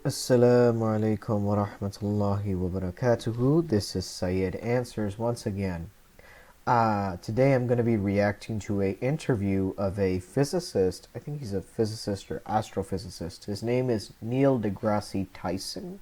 Assalamu alaikum wa rahmatullahi wa barakatuhu. This is Syed Answers once again. Today I'm going to be reacting to a interview of a physicist. I think he's a physicist or astrophysicist. His name is Neil De Grasse Tyson.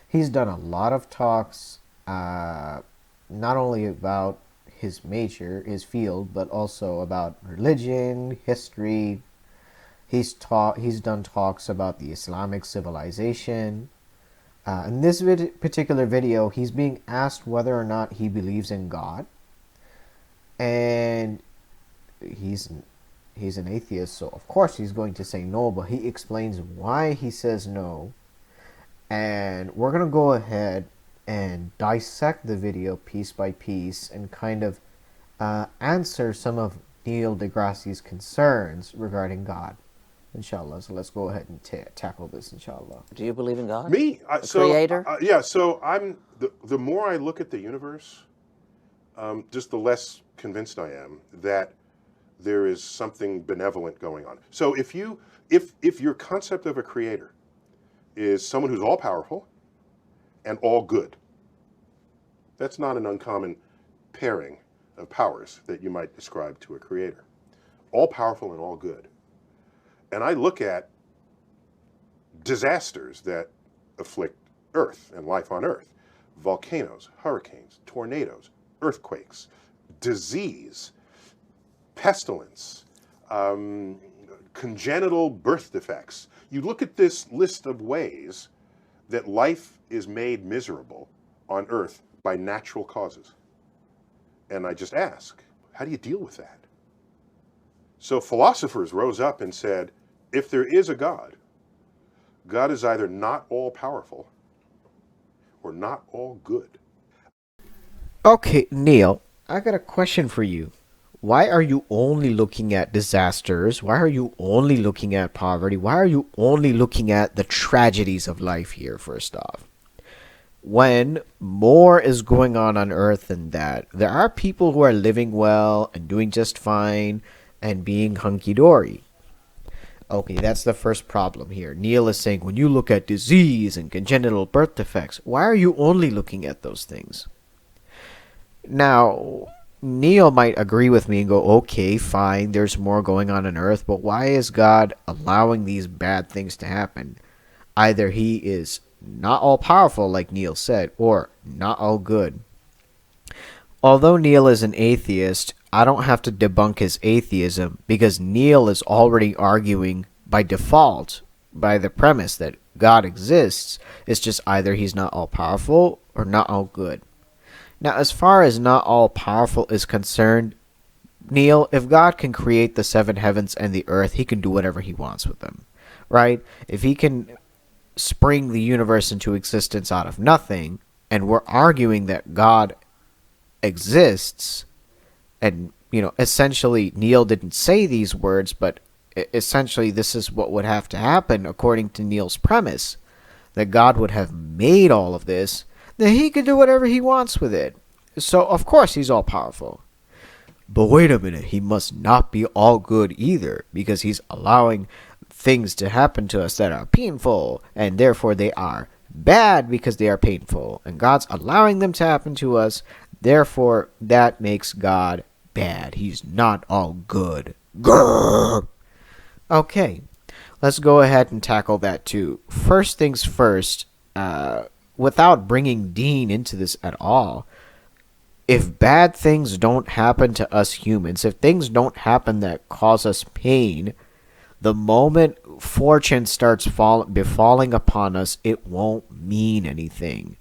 He's done a lot of talks, not only about his major, his field, but also about religion, history. He's done talks about the Islamic civilization. In this particular video, he's being asked whether or not he believes in God, and he's he's an atheist, so of course he's going to say no. But he explains why he says no, and we're gonna go ahead and dissect the video piece by piece and kind of answer some of Neil deGrasse's concerns regarding God. Inshallah. So let's go ahead and tackle this, inshallah. Do you believe in God? Me? Creator? Yeah, so the more I look at the universe, just the less convinced I am that there is something benevolent going on. So if your concept of a creator is someone who's all powerful and all good, that's not an uncommon pairing of powers that you might ascribe to a creator. All powerful and all good. And I look at disasters that afflict Earth and life on Earth. Volcanoes, hurricanes, tornadoes, earthquakes, disease, pestilence, congenital birth defects. You look at this list of ways that life is made miserable on Earth by natural causes. And I just ask, how do you deal with that? So philosophers rose up and said, if there is a God, God is either not all powerful or not all good. Okay, Neil, I got a question for you. Why are you only looking at disasters? Why are you only looking at poverty? Why are you only looking at the tragedies of life here, first off? When more is going on earth than that, there are people who are living well and doing just fine and being hunky-dory. Okay, that's the first problem here. Neil is saying when you look at disease and congenital birth defects, why are you only looking at those things? Now, Neil might agree with me and go, okay, fine, there's more going on Earth, but why is God allowing these bad things to happen? Either he is not all powerful, like Neil said, or not all good. Although Neil is an atheist, I don't have to debunk his atheism because Neil is already arguing by default, by the premise that God exists. It's just either he's not all powerful or not all good. Now, as far as not all powerful is concerned, Neil, if God can create the seven heavens and the earth, he can do whatever he wants with them, right? If he can spring the universe into existence out of nothing, and we're arguing that God exists, and essentially Neil didn't say these words, but essentially this is what would have to happen according to Neil's premise, that God would have made all of this, then he can do whatever he wants with it. So of course he's all powerful. But wait a minute, he must not be all good either, because he's allowing things to happen to us that are painful, and therefore they are bad because they are painful, and God's allowing them to happen to us. Therefore, that makes God bad. He's not all good. Grrr. Okay, let's go ahead and tackle that too. First things first, without bringing Dean into this at all, if bad things don't happen to us humans, if things don't happen that cause us pain, the moment fortune starts befalling upon us, it won't mean anything.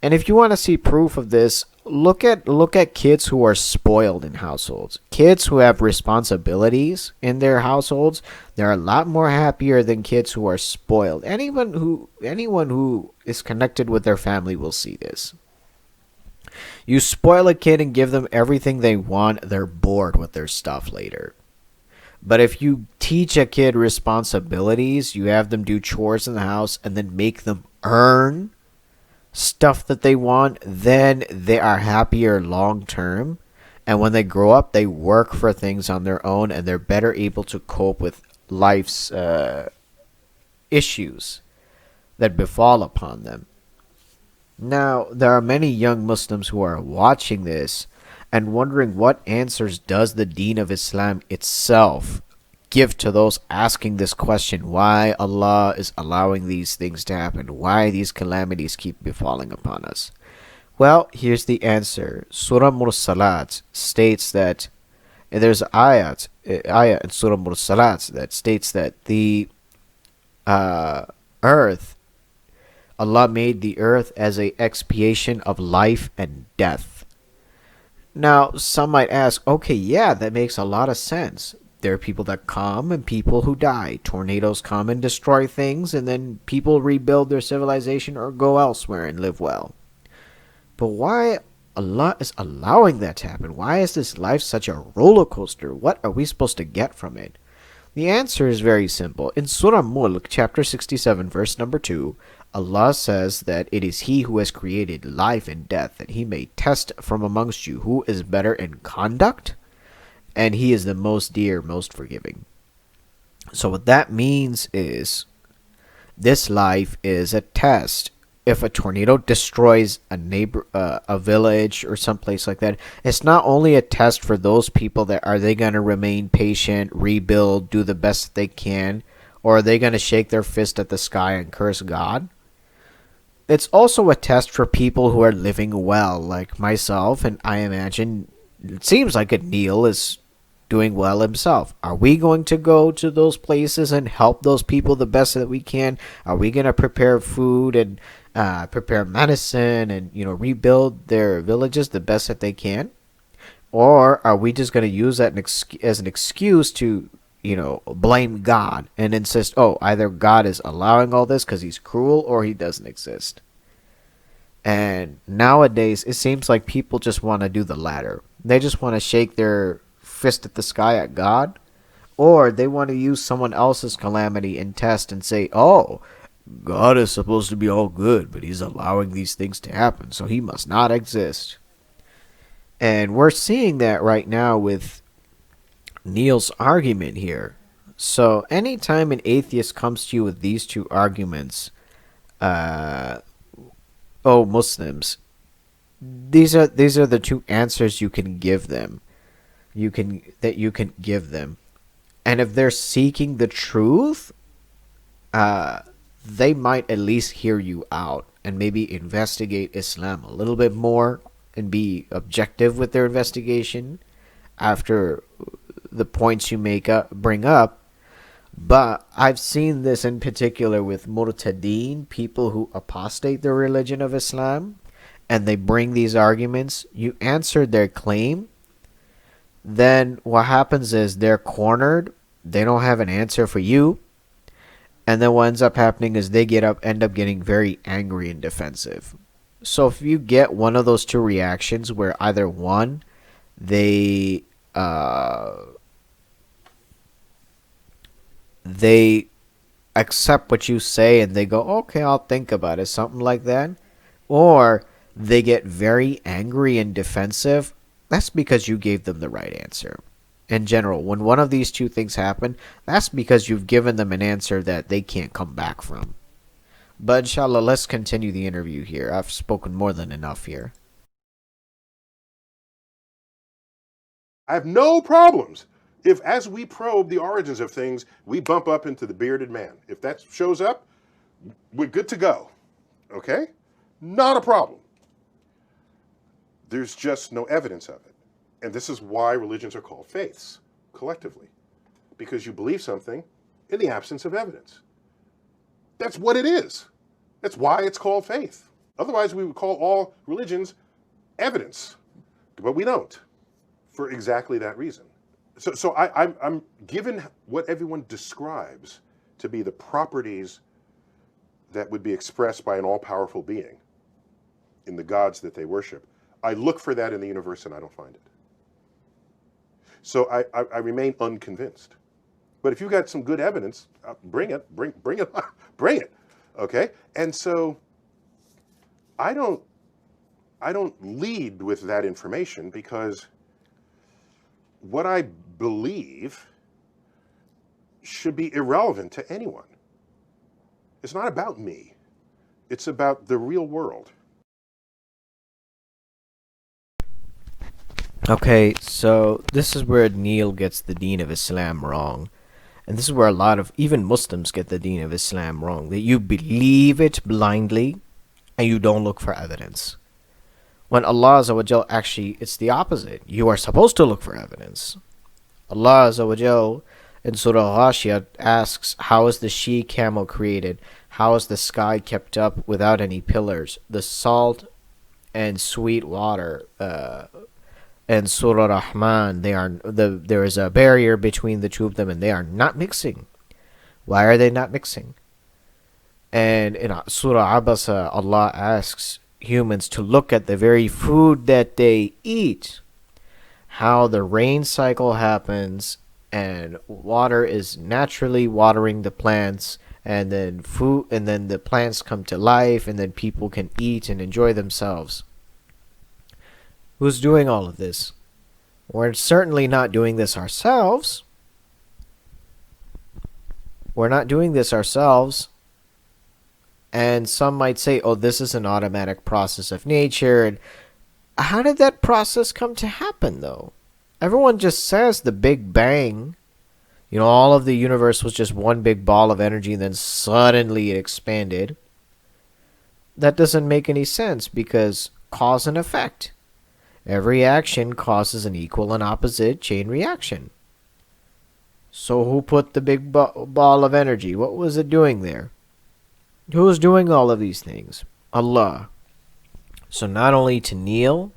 And if you want to see proof of this, look at kids who are spoiled in households. Kids who have responsibilities in their households, they're a lot more happier than kids who are spoiled. Anyone who is connected with their family will see this. You spoil a kid and give them everything they want, they're bored with their stuff later. But if you teach a kid responsibilities, you have them do chores in the house and then make them earn stuff that they want, then they are happier long term. And when they grow up, they work for things on their own and they're better able to cope with life's issues. that befall upon them. Now, there are many young Muslims who are watching this and wondering what answers does the Deen of Islam itself give to those asking this question, why Allah is allowing these things to happen, why these calamities keep befalling upon us. Well, here's the answer. Surah Mursalat states that, and there's ayah in Surah Mursalat that states that the uh, earth, Allah made the earth as a expiation of life and death. Now, some might ask, okay, yeah, that makes a lot of sense. There are people that come and people who die. Tornadoes come and destroy things, and then people rebuild their civilization or go elsewhere and live well. But why Allah is allowing that to happen? Why is this life such a roller coaster? What are we supposed to get from it? The answer is very simple. In Surah Mulk, chapter 67, verse number 2, Allah says that it is He who has created life and death, that He may test from amongst you who is better in conduct, and He is the most dear, most forgiving. So what that means is this life is a test. If a tornado destroys a village or someplace like that, it's not only a test for those people that are they going to remain patient, rebuild, do the best they can, or are they going to shake their fist at the sky and curse God? It's also a test for people who are living well, like myself, and I imagine it seems like Neil is doing well himself. Are we going to go to those places and help those people the best that we can? Are we going to prepare food and prepare medicine and rebuild their villages the best that they can? Or are we just going to use that as an excuse to blame God and insist, oh, either God is allowing all this because He's cruel or He doesn't exist? And nowadays, it seems like people just want to do the latter. They just want to shake their fist at the sky at God, or they want to use someone else's calamity and test and say, oh, God is supposed to be all good, but He's allowing these things to happen, so He must not exist. And we're seeing that right now with Neil's argument here. So anytime an atheist comes to you with these two arguments, uh, oh, Muslims, these are the two answers you can give them. You can give them. And if they're seeking the truth, uh, they might at least hear you out and maybe investigate Islam a little bit more and be objective with their investigation after the points you bring up. But I've seen this in particular with murtadeen, people who apostate the religion of Islam, and they bring these arguments. You answered their claim, then what happens is they're cornered. They don't have an answer for you. And then what ends up happening is they end up getting very angry and defensive. So if you get one of those two reactions where either one, they they accept what you say and they go, okay, I'll think about it, something like that, or they get very angry and defensive, that's because you gave them the right answer. In general, when one of these two things happen, that's because you've given them an answer that they can't come back from. But inshallah, let's continue the interview here. I've spoken more than enough here. I have no problems if, as we probe the origins of things, we bump up into the bearded man. If that shows up, we're good to go. Okay? Not a problem. There's just no evidence of it. And this is why religions are called faiths, collectively. Because you believe something in the absence of evidence. That's what it is. That's why it's called faith. Otherwise, we would call all religions evidence. But we don't, for exactly that reason. So I'm given what everyone describes to be the properties that would be expressed by an all-powerful being in the gods that they worship. I look for that in the universe and I don't find it. So I remain unconvinced. But if you got some good evidence, bring it, bring it, bring it, okay? And so I don't lead with that information because what I believe should be irrelevant to anyone. It's not about me. It's about the real world. Okay, so this is where Neil gets the Deen of Islam wrong. And this is where a lot of even Muslims get the Deen of Islam wrong. That you believe it blindly and you don't look for evidence. When Allah Azza wa Jal, actually, it's the opposite. You are supposed to look for evidence. Allah Azza wa Jal in Surah Ghashiyah asks, how is the she-camel created? How is the sky kept up without any pillars? The salt and sweet water, and Surah Rahman, there is a barrier between the two of them, and they are not mixing. Why are they not mixing? And in Surah Abasa, Allah asks humans to look at the very food that they eat, how the rain cycle happens, and water is naturally watering the plants, and then the plants come to life, and then people can eat and enjoy themselves. Who's doing all of this? We're certainly not doing this ourselves. We're not doing this ourselves. And some might say, oh, this is an automatic process of nature. And how did that process come to happen, though? Everyone just says the Big Bang. You know, all of the universe was just one big ball of energy and then suddenly it expanded. That doesn't make any sense because cause and effect. Every action causes an equal and opposite chain reaction. So who put the big ball of energy? What was it doing there? Who is doing all of these things? Allah. So not only to Neil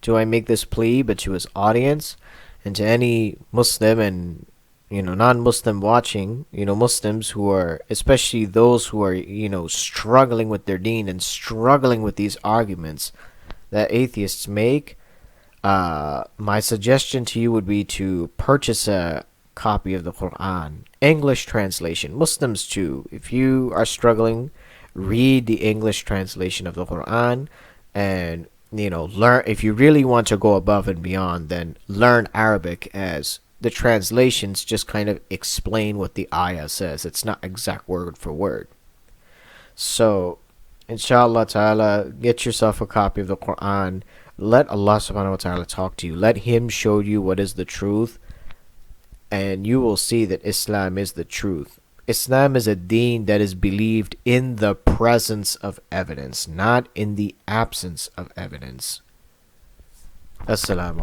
do I make this plea, but to his audience and to any Muslim and non-Muslim watching, Muslims who are, especially those who are, struggling with their deen and struggling with these arguments that atheists make. My suggestion to you would be to purchase a copy of the Quran, English translation. Muslims too, if you are struggling, read the English translation of the Quran, and learn. If you really want to go above and beyond, then learn Arabic, as the translations just kind of explain what the ayah says. It's not exact word for word. So inshallah ta'ala, get yourself a copy of the Quran. Let Allah subhanahu wa ta'ala talk to you. Let Him show you what is the truth. And you will see that Islam is the truth. Islam is a deen that is believed in the presence of evidence, not in the absence of evidence. Assalamu